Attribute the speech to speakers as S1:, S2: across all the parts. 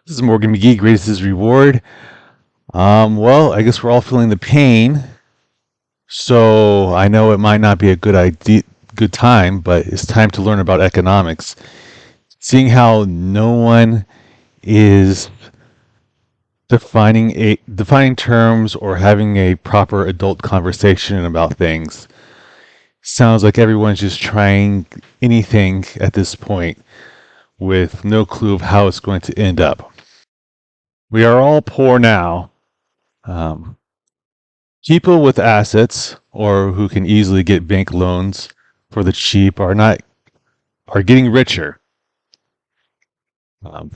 S1: This is Morgan McGee, greatest is reward. Well, I guess we're all feeling the pain. So I know it might not be a good time, but it's time to learn about economics. Seeing how no one is defining terms or having a proper adult conversation about things. Sounds like everyone's just trying anything at this point with no clue of how it's going to end up. We are all poor now. Um, People with assets or who can easily get bank loans for the cheap are getting richer. To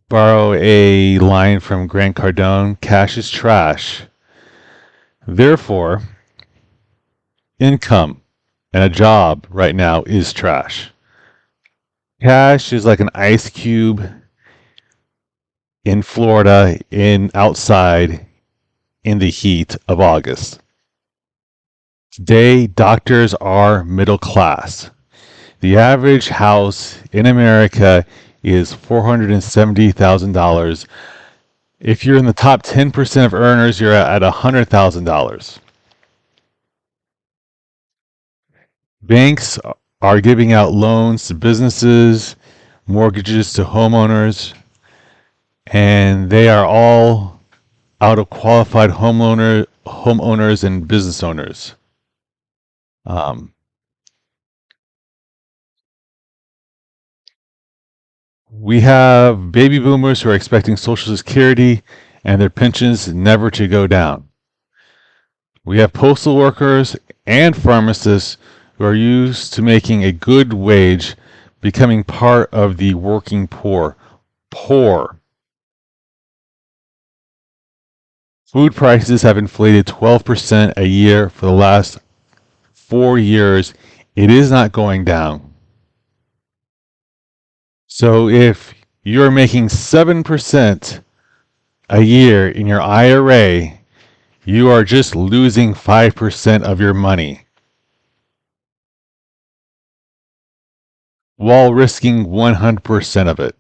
S1: borrow a line from Grant Cardone, cash is trash. Therefore, income and a job right now is trash. Cash is like an ice cube in Florida outside in the heat of August. Today, doctors are middle class. The average house in America is $470,000. If you're in the top 10% of earners, you're at $100,000. Banks are giving out loans to businesses, mortgages to homeowners, and they are all out of qualified homeowners and business owners. We have baby boomers who are expecting Social Security and their pensions never to go down. We have postal workers and pharmacists who are used to making a good wage becoming part of the working poor. Poor. Food prices have inflated 12% a year for the last 4 years. It is not going down. So if you're making 7% a year in your IRA, you are just losing 5% of your money while risking 100% of it,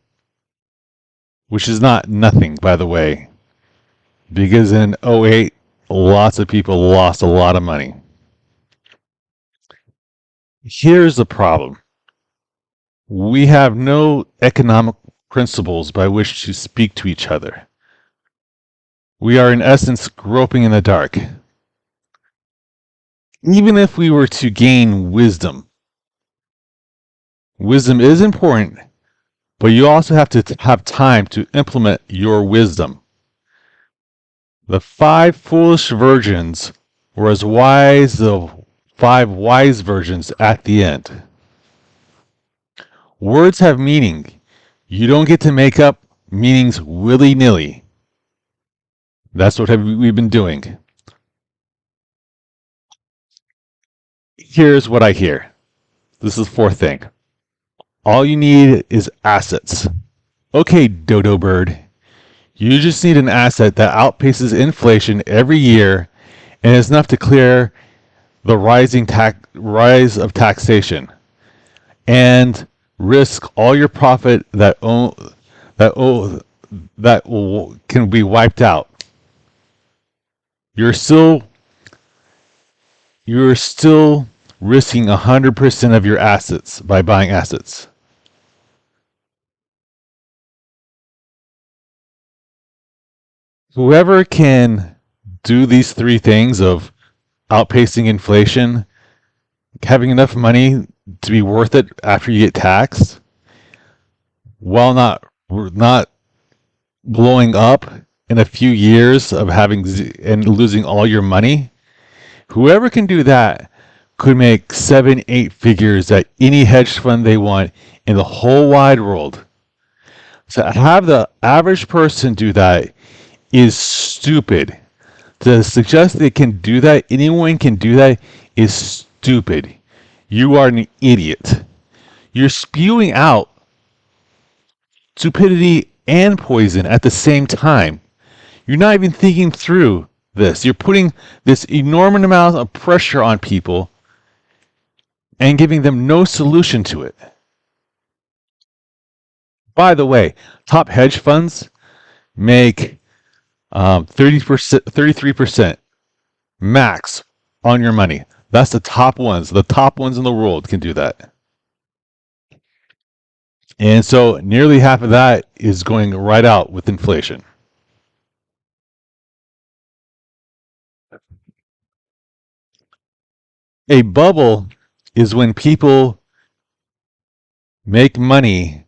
S1: which is not nothing, by the way, because in '08, lots of people lost a lot of money. Here's the problem. We have no economic principles by which to speak to each other. We are in essence groping in the dark. Even if we were to gain wisdom, wisdom is important, but you also have to have time to implement your wisdom. The 5 foolish virgins were as wise as the 5 wise virgins at the end. Words have meaning. You don't get to make up meanings willy-nilly. That's what we've been doing. Here's what I hear. This is the 4th thing. All you need is assets. Okay, dodo bird. You just need an asset that outpaces inflation every year and is enough to clear the rise of taxation and risk all your profit that can be wiped out. You're still risking 100% of your assets by buying assets. Whoever can do these 3 things of outpacing inflation, having enough money to be worth it after you get taxed, while not blowing up in a few years of having and losing all your money, whoever can do that could make 7, 8 figures at any hedge fund they want in the whole wide world. To have the average person do that is stupid. To suggest they can do that, anyone can do that, is stupid. You are an idiot. You're spewing out stupidity and poison at the same time. You're not even thinking through this. You're putting this enormous amount of pressure on people and giving them no solution to it. By the way, top hedge funds make 30%, 33% max on your money. That's the top ones. The top ones in the world can do that. And so nearly half of that is going right out with inflation. A bubble is when people make money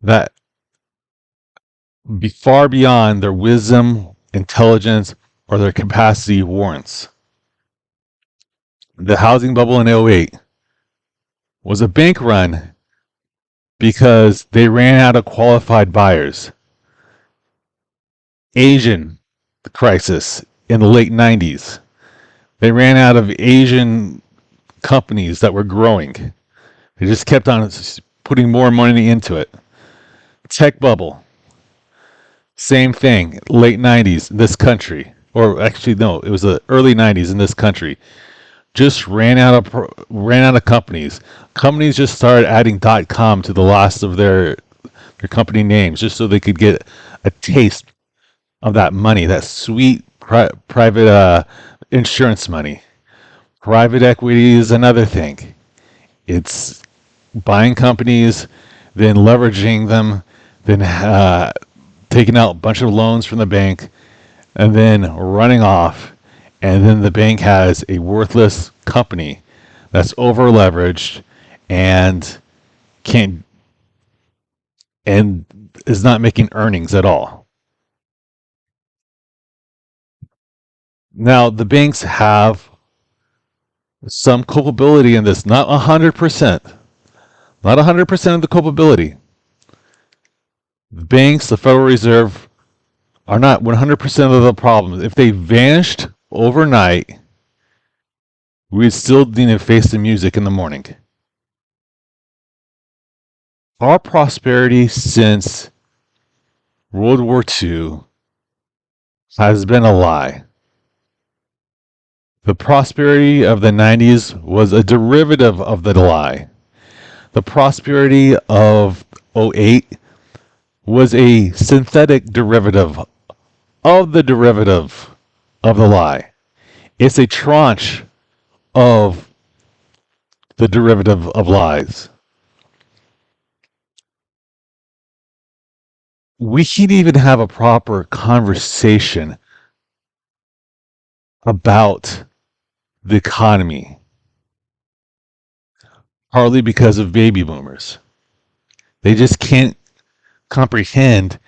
S1: that be far beyond their wisdom, intelligence, or their capacity warrants. The housing bubble in '08 was a bank run because they ran out of qualified buyers. Asian crisis in the late 90s. They ran out of Asian companies that were growing. They just kept on putting more money into it. Tech bubble, same thing, late 90s in this country. Or actually, no, it was the early 90s in this country. Just ran out of companies. Companies just started adding .com to the last of their company names just so they could get a taste of that money, that sweet private insurance money. Private equity is another thing. It's buying companies, then leveraging them, then taking out a bunch of loans from the bank, and then running off. And then the bank has a worthless company that's over leveraged and can't and is not making earnings at all. Now the banks have some culpability in this, not 100%. Not 100% of the culpability. The banks, the Federal Reserve, are not 100% of the problem. If they vanished overnight, we'd still need to face the music in the morning. Our prosperity since World War II has been a lie. The prosperity of the 90s was a derivative of the lie. The prosperity of '08 was a synthetic derivative of the derivative of the lie. It's a tranche of the derivative of lies. We can't even have a proper conversation about the economy, partly because of baby boomers. They just can't comprehend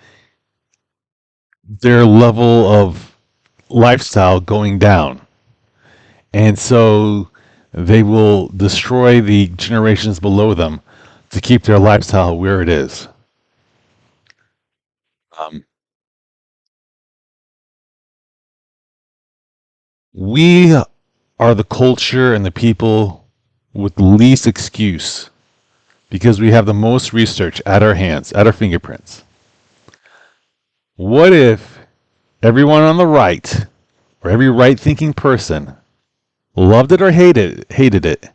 S1: their level of lifestyle going down. And so they will destroy the generations below them to keep their lifestyle where it is. Um, we are the culture and the people with the least excuse because we have the most research at our hands, at our fingerprints. What if everyone on the right, or every right-thinking person, loved it or hated it,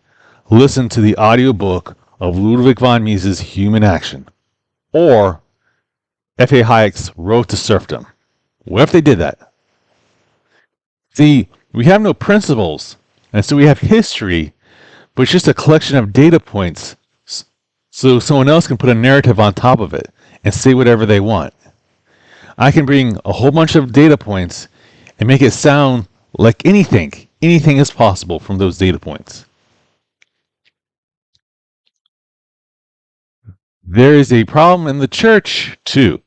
S1: listened to the audiobook of Ludwig von Mises' Human Action, or F.A. Hayek's Road to Serfdom? What if they did that? See, we have no principles, and so we have history, but it's just a collection of data points so someone else can put a narrative on top of it and say whatever they want. I can bring a whole bunch of data points and make it sound like anything is possible from those data points. There is a problem in the church, too.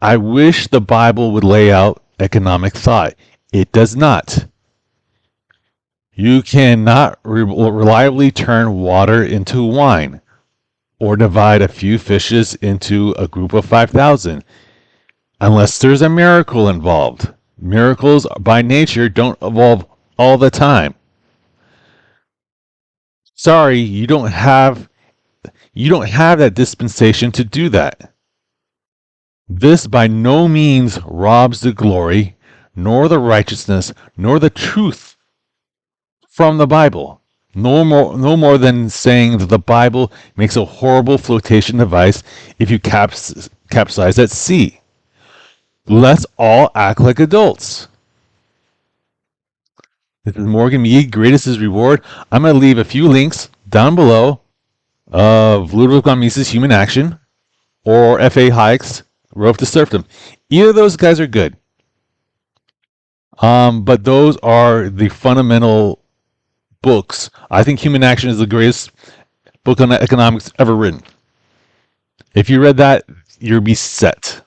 S1: I wish the Bible would lay out economic thought. It does not. You cannot reliably turn water into wine or divide a few fishes into a group of 5,000 unless there's a miracle involved. Miracles by nature don't evolve all the time. Sorry, you don't have that dispensation to do that. This by no means robs the glory, nor the righteousness, nor the truth from the Bible. No more than saying that the Bible makes a horrible flotation device if you capsize at sea. Let's all act like adults. This is Morgan Mead, Greatest is Reward. I'm going to leave a few links down below of Ludwig von Mises' Human Action or F.A. Hayek's Road to Serfdom. Either of those guys are good. But those are the fundamental books. I think Human Action is the greatest book on economics ever written. If you read that, you'll be set.